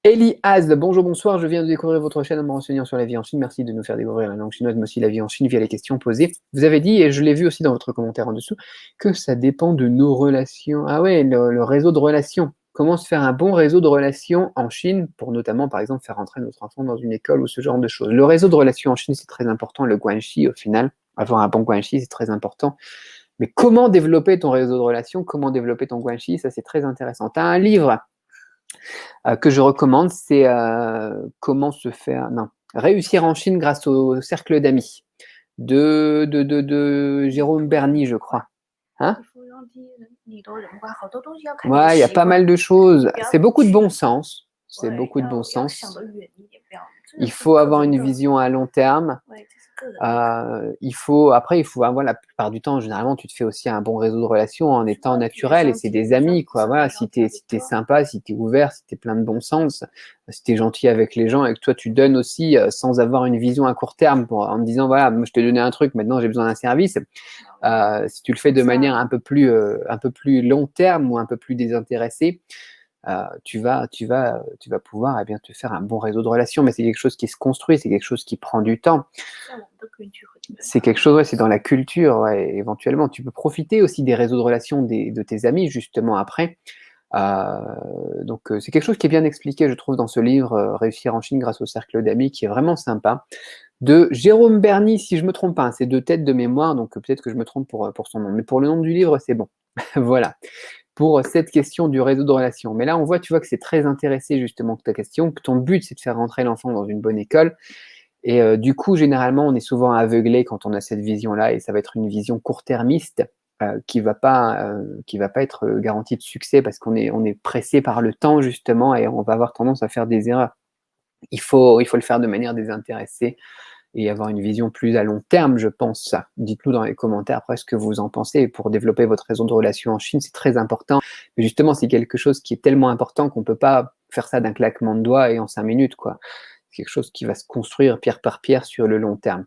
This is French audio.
Eliaz, bonjour, bonsoir, je viens de découvrir votre chaîne en me renseignant sur la vie en Chine. Merci de nous faire découvrir la langue chinoise, mais aussi la vie en Chine via les questions posées. Vous avez dit, et je l'ai vu aussi dans votre commentaire en dessous, que ça dépend de nos relations. Ah ouais, le réseau de relations. Comment se faire un bon réseau de relations en Chine pour notamment, par exemple, faire entrer notre enfant dans une école ou ce genre de choses. Le réseau de relations en Chine, c'est très important. Le guanxi, au final, avoir un bon guanxi, c'est très important. Mais comment développer ton réseau de relations, comment développer ton guanxi, ça c'est très intéressant. Tu as un livre que je recommande, c'est comment se faire, non, réussir en Chine grâce au cercle d'amis de Jérôme Berny, je crois. Hein? Ouais, il y a pas mal de choses. C'est beaucoup de bon sens. C'est beaucoup de bon sens. Il faut avoir une vision à long terme. Après, voilà, la plupart du temps, généralement, tu te fais aussi un bon réseau de relations en étant naturel et c'est des amis, quoi. Voilà, si t'es sympa, si t'es ouvert, si t'es plein de bon sens, si t'es gentil avec les gens et que toi tu donnes aussi sans avoir une vision à court terme en te disant, voilà, moi je t'ai donné un truc, maintenant j'ai besoin d'un service. Si tu le fais de manière un peu plus long terme ou un peu plus désintéressée, tu vas pouvoir eh bien, te faire un bon réseau de relations, mais c'est quelque chose qui se construit, c'est quelque chose qui prend du temps. C'est quelque chose, ouais, c'est dans la culture, ouais, éventuellement. Tu peux profiter aussi des réseaux de relations de tes amis, justement, après. Donc, c'est quelque chose qui est bien expliqué, je trouve, dans ce livre, Réussir en Chine grâce au cercle d'amis, qui est vraiment sympa. De Jérôme Berny, si je me trompe pas, hein, c'est deux têtes de mémoire, donc peut-être que je me trompe pour son nom. Mais pour le nom du livre, c'est bon. Voilà. Pour cette question du réseau de relations. Mais là, tu vois que c'est très intéressé justement que ta question, que ton but c'est de faire rentrer l'enfant dans une bonne école. Et du coup, généralement, on est souvent aveuglé quand on a cette vision-là, et ça va être une vision court-termiste qui va pas être garantie de succès parce qu'on est pressé par le temps justement, et on va avoir tendance à faire des erreurs. Il faut le faire de manière désintéressée et avoir une vision plus à long terme, je pense. Dites-nous dans les commentaires après ce que vous en pensez. Pour développer votre réseau de relations en Chine, c'est très important. Mais justement, c'est quelque chose qui est tellement important qu'on ne peut pas faire ça d'un claquement de doigts et en 5 minutes, quoi. C'est quelque chose qui va se construire pierre par pierre sur le long terme.